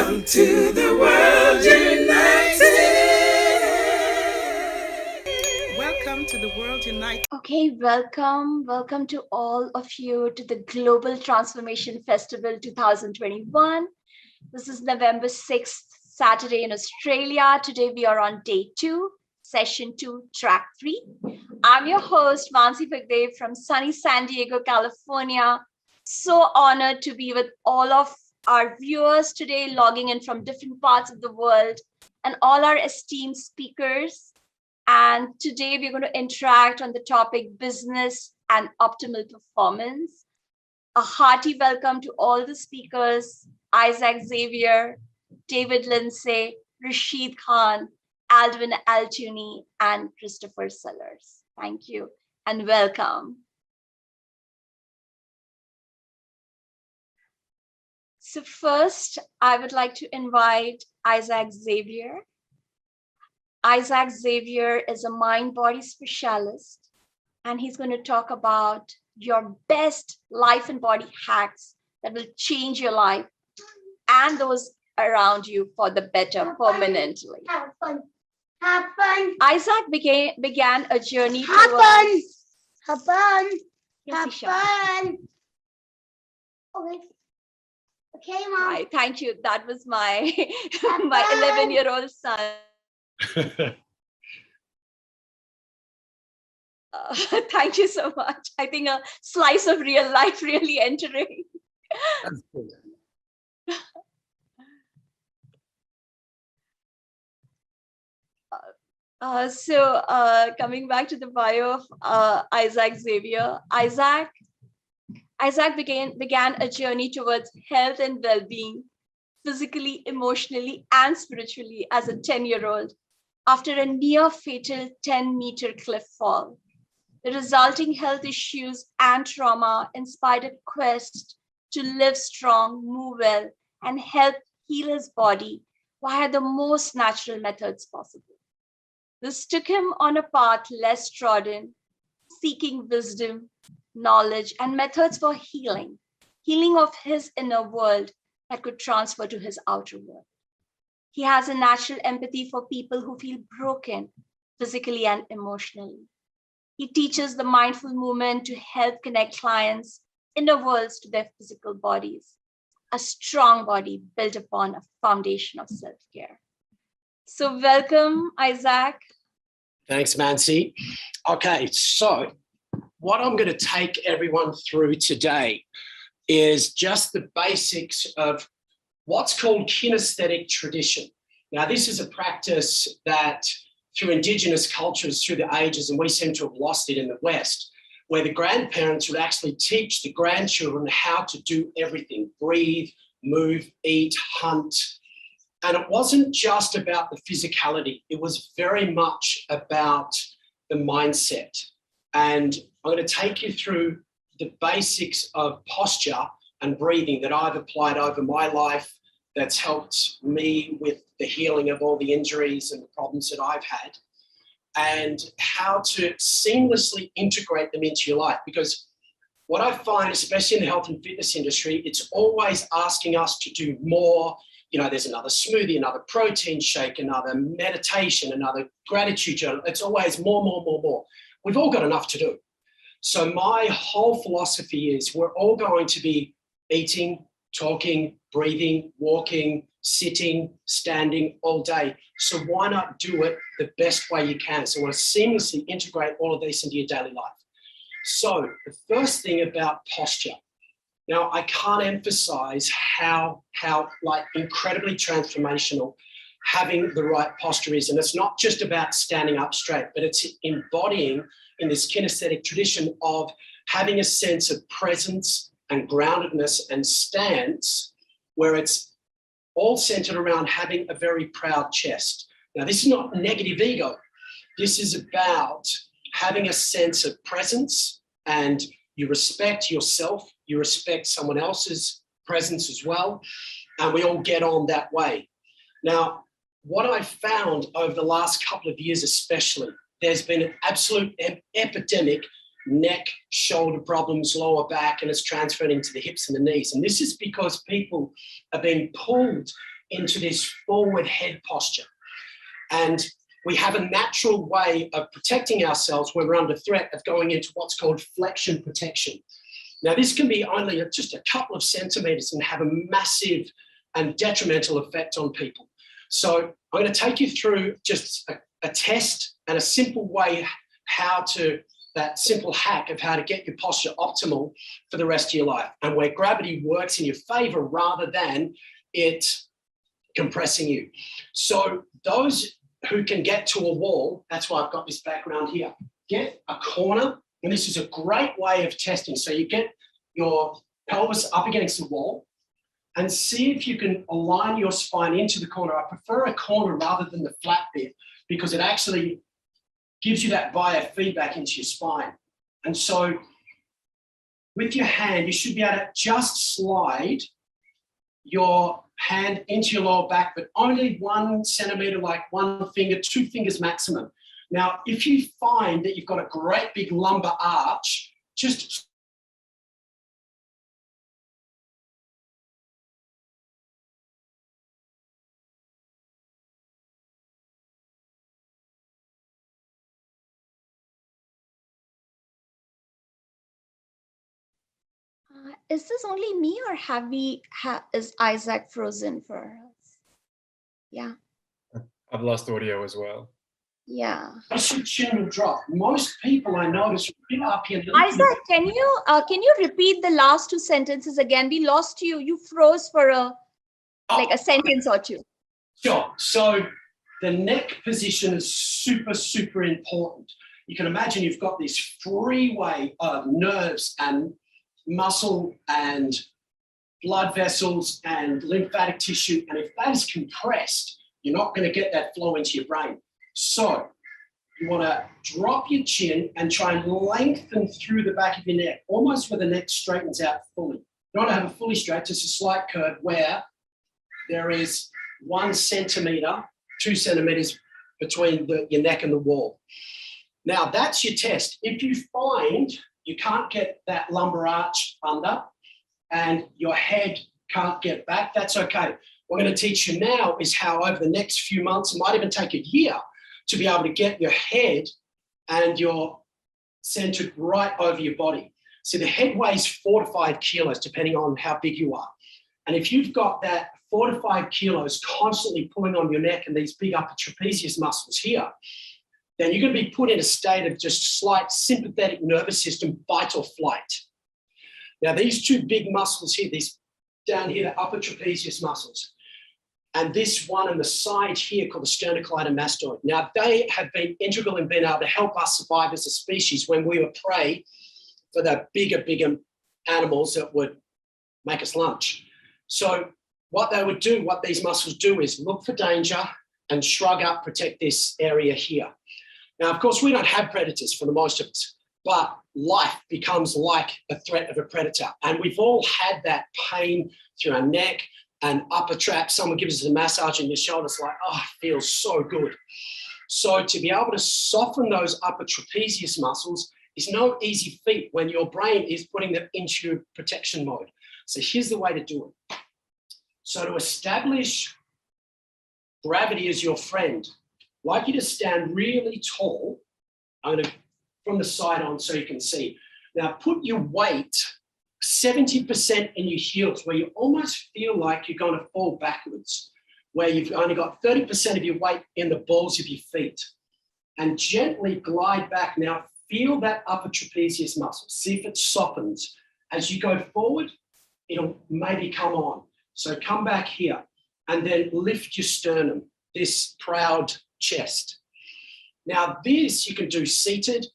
Welcome to the World United. Welcome to the World United. Okay, welcome to all of you to the Global Transformation Festival 2021. This is November 6th, Saturday in Australia. Today we are on day 2, session 2, track 3. I'm your host, Mansi Phagdev from sunny San Diego, California. So honored to be with all of our viewers today, logging in from different parts of the world, and all our esteemed speakers. And today we're going to interact on the topic business and optimal performance. A hearty welcome to all the speakers, Isaac Xavier, David Lindsay, Rashid Khan, Aldwin Altuni, and Christopher Sellers. Thank you and welcome. So first, I would like to invite Isaac Xavier. Isaac Xavier is a mind-body specialist, and he's going to talk about your best life and body hacks that will change your life and those around you for the better permanently. Have fun. Have fun. Isaac began a journey Have towards... fun. Have fun. Yes, Have Isha. fun. Okay. Okay, Mom. Hi, thank you. That was my Have my fun. 11-year-old son. Thank you so much. I think a slice of real life really entering. That's good. Coming back to the bio of Isaac Xavier, Isaac began a journey towards health and well-being, physically, emotionally, and spiritually as a 10-year-old after a near-fatal 10-meter cliff fall. The resulting health issues and trauma inspired a quest to live strong, move well, and help heal his body via the most natural methods possible. This took him on a path less trodden, seeking wisdom, knowledge, and methods for healing of his inner world that could transfer to his outer world. He has a natural empathy for people who feel broken physically and emotionally. He teaches the mindful movement to help connect clients' inner worlds to their physical bodies, a strong body built upon a foundation of self-care. So welcome, Isaac. Thanks, Mansi. Okay, so what I'm going to take everyone through today is just the basics of what's called kinesthetic tradition. Now, this is a practice that through Indigenous cultures through the ages, and we seem to have lost it in the West, where the grandparents would actually teach the grandchildren how to do everything: breathe, move, eat, hunt. And it wasn't just about the physicality. It was very much about the mindset. And I'm going to take you through the basics of posture and breathing that I've applied over my life that's helped me with the healing of all the injuries and the problems that I've had, and how to seamlessly integrate them into your life. Because what I find, especially in the health and fitness industry, it's always asking us to do more. You know, there's another smoothie, another protein shake, another meditation, another gratitude journal. It's always more. We've all got enough to do. So my whole philosophy is we're all going to be eating, talking, breathing, walking, sitting, standing all day. So why not do it the best way you can? So I want to seamlessly integrate all of this into your daily life. So the first thing about posture. Now, I can't emphasize how like incredibly transformational having the right posture is. And it's not just about standing up straight, but it's embodying in this kinesthetic tradition of having a sense of presence and groundedness and stance, where it's all centered around having a very proud chest. Now, this is not negative ego. This is about having a sense of presence, and you respect yourself, you respect someone else's presence as well, and we all get on that way. Now, what I've found over the last couple of years especially, there's been an absolute epidemic neck, shoulder problems, lower back, and it's transferred into the hips and the knees. And this is because people are being pulled into this forward head posture. And we have a natural way of protecting ourselves when we're under threat of going into what's called flexion protection. Now, this can be only just a couple of centimeters and have a massive and detrimental effect on people. So I'm going to take you through just a test and a simple way that simple hack of how to get your posture optimal for the rest of your life, and where gravity works in your favor rather than it compressing you. So those who can get to a wall, that's why I've got this background here, get a corner, and this is a great way of testing. So you get your pelvis up against the wall and see if you can align your spine into the corner. I prefer a corner rather than the flat bit because it actually gives you that biofeedback into your spine. And so with your hand, you should be able to just slide your hand into your lower back, but only 1 centimeter, like 1 finger, 2 fingers maximum. Now, if you find that you've got a great big lumbar arch, just Is this only me, or is Isaac frozen for us? Yeah. I've lost audio as well. Yeah. your chin will drop. Most people I notice right up here. Isaac, can you repeat the last 2 sentences again? We lost you. You froze for a sentence or two. Sure. So the neck position is super, super important. You can imagine you've got this freeway of nerves and muscle and blood vessels and lymphatic tissue. And if that is compressed, you're not going to get that flow into your brain. So you want to drop your chin and try and lengthen through the back of your neck, almost where the neck straightens out fully. You don't want to have it fully straight, just a slight curve where there is 1 centimeter, 2 centimeters between your neck and the wall. Now, that's your test. If you find you can't get that lumbar arch under and your head can't get back, that's okay. What I'm going to teach you now is how over the next few months, it might even take a year, to be able to get your head and your centered right over your body. So the head weighs 4 to 5 kilos, depending on how big you are. And if you've got that 4 to 5 kilos constantly pulling on your neck and these big upper trapezius muscles here, then you're going to be put in a state of just slight sympathetic nervous system, fight or flight. Now, these 2 big muscles here, these down here, the upper trapezius muscles, and this one on the side here called the sternocleidomastoid. Now, they have been integral in being able to help us survive as a species when we were prey for the bigger animals that would make us lunch. So what these muscles do is look for danger and shrug up, protect this area here. Now, of course, we don't have predators for the most of us, but life becomes like a threat of a predator. And we've all had that pain through our neck and upper trap. Someone gives us a massage in your shoulders, like, oh, it feels so good. So to be able to soften those upper trapezius muscles is no easy feat when your brain is putting them into protection mode. So here's the way to do it. So to establish gravity as your friend, I'd like you to stand really tall. I'm going to, from the side on so you can see. Now put your weight 70% in your heels, where you almost feel like you're going to fall backwards, where you've only got 30% of your weight in the balls of your feet. And gently glide back. Now feel that upper trapezius muscle. See if it softens. As you go forward, it'll maybe come on. So come back here and then lift your sternum, this proud chest. Now this you can do seated,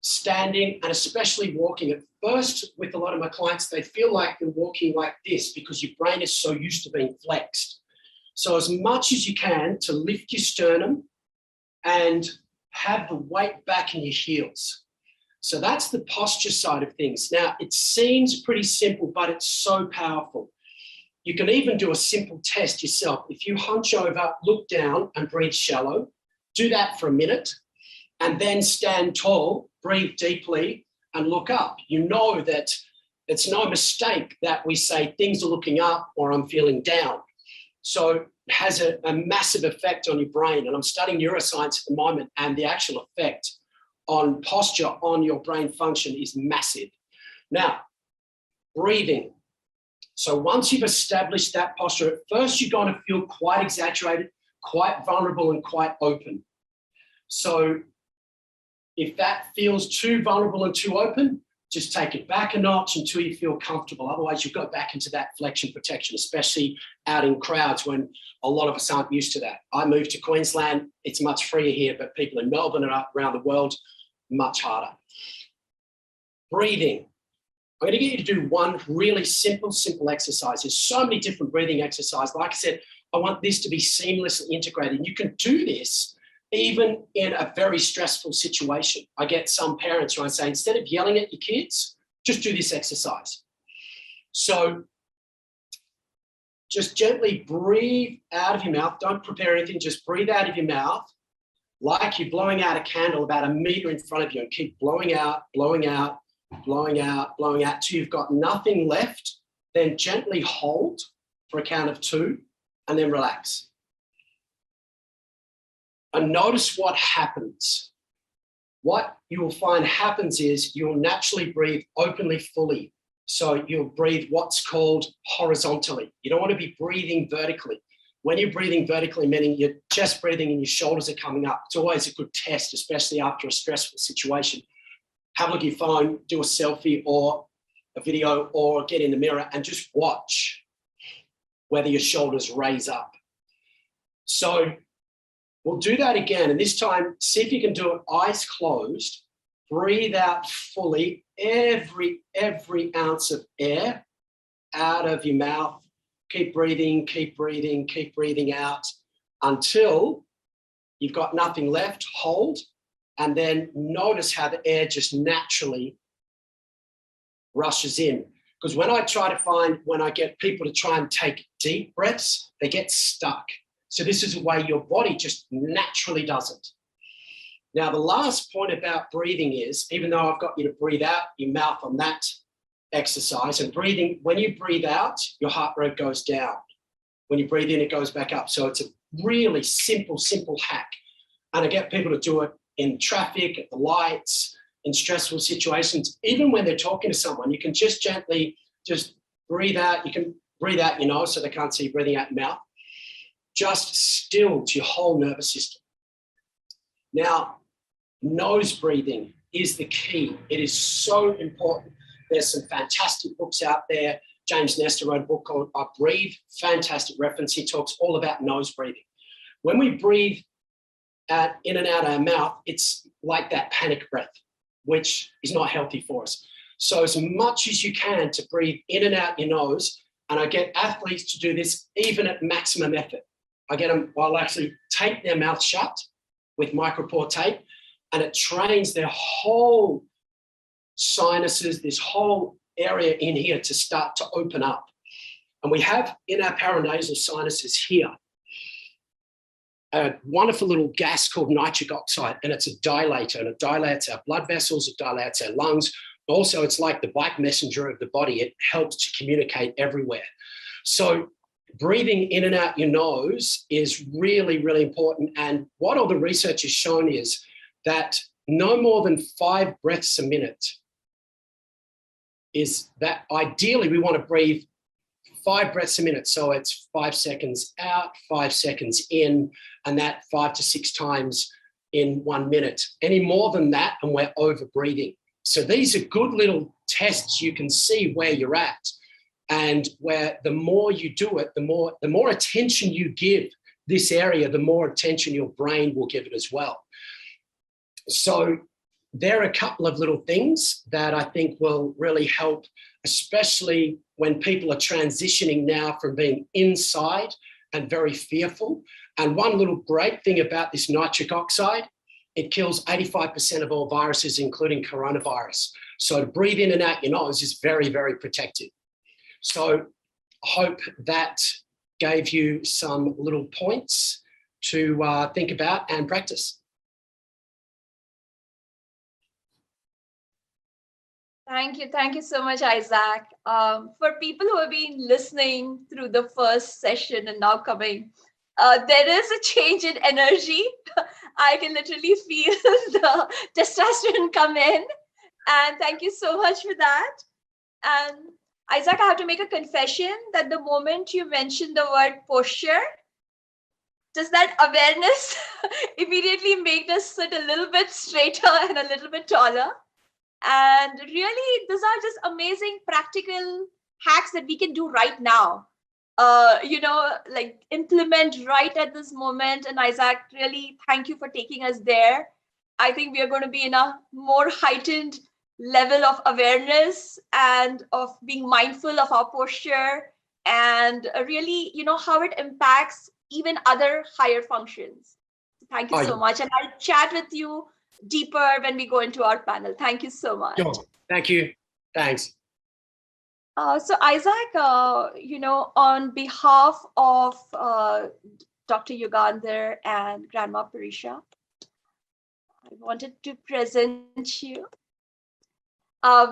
standing, and especially walking. At first, with a lot of my clients, they feel like they're walking like this because your brain is so used to being flexed. So as much as you can to lift your sternum and have the weight back in your heels. So that's the posture side of things. Now, it seems pretty simple, but it's so powerful. You can even do a simple test yourself. If you hunch over, look down and breathe shallow, do that for a minute, and then stand tall, breathe deeply, and look up. You know that it's no mistake that we say things are looking up or I'm feeling down. So has a massive effect on your brain. And I'm studying neuroscience at the moment, and the actual effect on posture, on your brain function is massive. Now, breathing. So once you've established that posture, at first you're going to feel quite exaggerated, quite vulnerable, and quite open. So if that feels too vulnerable and too open, just take it back a notch until you feel comfortable. Otherwise, you go back into that flexion protection, especially out in crowds when a lot of us aren't used to that. I moved to Queensland. It's much freer here, but people in Melbourne and around the world, much harder. Breathing. I'm going to get you to do one really simple exercise. There's so many different breathing exercises. Like I said, I want this to be seamlessly integrated. And you can do this even in a very stressful situation. I get some parents who I say, instead of yelling at your kids, just do this exercise. So just gently breathe out of your mouth. Don't prepare anything, just breathe out of your mouth like you're blowing out a candle about 1 meter in front of you, and keep blowing out, blowing out, blowing out, blowing out till you've got nothing left. Then gently hold for a count of 2 and then relax. And notice what happens. What you will find happens is you'll naturally breathe openly, fully. So you'll breathe what's called horizontally. You don't want to be breathing vertically. When you're breathing vertically, meaning you're chest breathing and your shoulders are coming up, it's always a good test, especially after a stressful situation. Have a look at your phone, do a selfie or a video, or get in the mirror and just watch whether your shoulders raise up. So we'll do that again. And this time, see if you can do it eyes closed. Breathe out fully, every ounce of air out of your mouth. Keep breathing, keep breathing, keep breathing out until you've got nothing left. Hold, and then notice how the air just naturally rushes in. Because when I get people to try and take deep breaths, they get stuck. So this is a way your body just naturally does it. Now, the last point about breathing is, even though I've got you to breathe out your mouth on that exercise, and breathing, when you breathe out, your heart rate goes down. When you breathe in, it goes back up. So it's a really simple hack. And I get people to do it in traffic, at the lights, in stressful situations. Even when they're talking to someone, you can just gently just breathe out. You can breathe out your nose so they can't see you breathing out your mouth. Just stills your whole nervous system. Now, nose breathing is the key. It is so important. There's some fantastic books out there. James Nestor wrote a book called I Breathe, fantastic reference. He talks all about nose breathing. When we breathe in and out our mouth, it's like that panic breath, which is not healthy for us. So as much as you can to breathe in and out your nose, and I get athletes to do this even at maximum effort. I get them, I'll actually tape their mouth shut with micropore tape, and it trains their whole sinuses, this whole area in here to start to open up. And we have in our paranasal sinuses here a wonderful little gas called nitric oxide, and it's a dilator, and it dilates our blood vessels, it dilates our lungs. Also, it's like the bike messenger of the body. It helps to communicate everywhere. So breathing in and out your nose is really, really important. And what all the research has shown is that no more than 5 breaths a minute is that ideally we want to breathe 5 breaths a minute. So it's 5 seconds out, 5 seconds in, and that 5 to 6 times in 1 minute. Any more than that, and we're over breathing. So these are good little tests. You can see where you're at. And where the more you do it, the more attention you give this area, the more attention your brain will give it as well. So there are a couple of little things that I think will really help, especially when people are transitioning now from being inside and very fearful. And one little great thing about this nitric oxide, it kills 85% of all viruses, including coronavirus. So to breathe in and out your nose is very, very protective. So I hope that gave you some little points to think about and practice. Thank you so much, Isaac. For people who have been listening through the first session and now coming There is a change in energy. I can literally feel the testosterone come in. And thank you so much for that. And Isaac, I have to make a confession that the moment you mentioned the word posture, does that awareness immediately make us sit a little bit straighter and a little bit taller? And really, these are just amazing practical hacks that we can do right now. Like implement right at this moment. And Isaac, really, thank you for taking us there. I think we are going to be in a more heightened level of awareness and of being mindful of our posture and really, how it impacts even other higher functions. Thank you so much. And I'll chat with you deeper when we go into our panel. Thank you so much. Sure. Thank you. Thanks. So Isaac, on behalf of Dr. Yugandhar and Grandma Parisha, I wanted to present you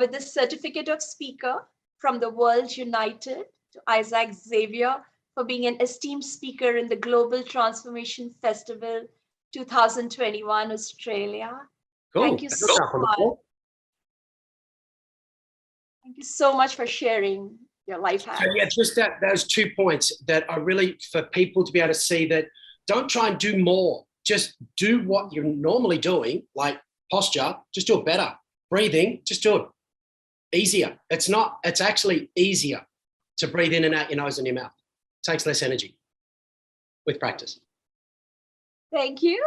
with the certificate of speaker from the World United to Isaac Xavier for being an esteemed speaker in the Global Transformation Festival 2021 Australia. Cool. Thank you so much. Thank you so much for sharing your life hacks. So yeah, just those 2 points that are really for people to be able to see that don't try and do more. Just do what you're normally doing, like posture, just do it better. Breathing, just do it easier. It's actually easier to breathe in and out your nose and your mouth. It takes less energy with practice. Thank you.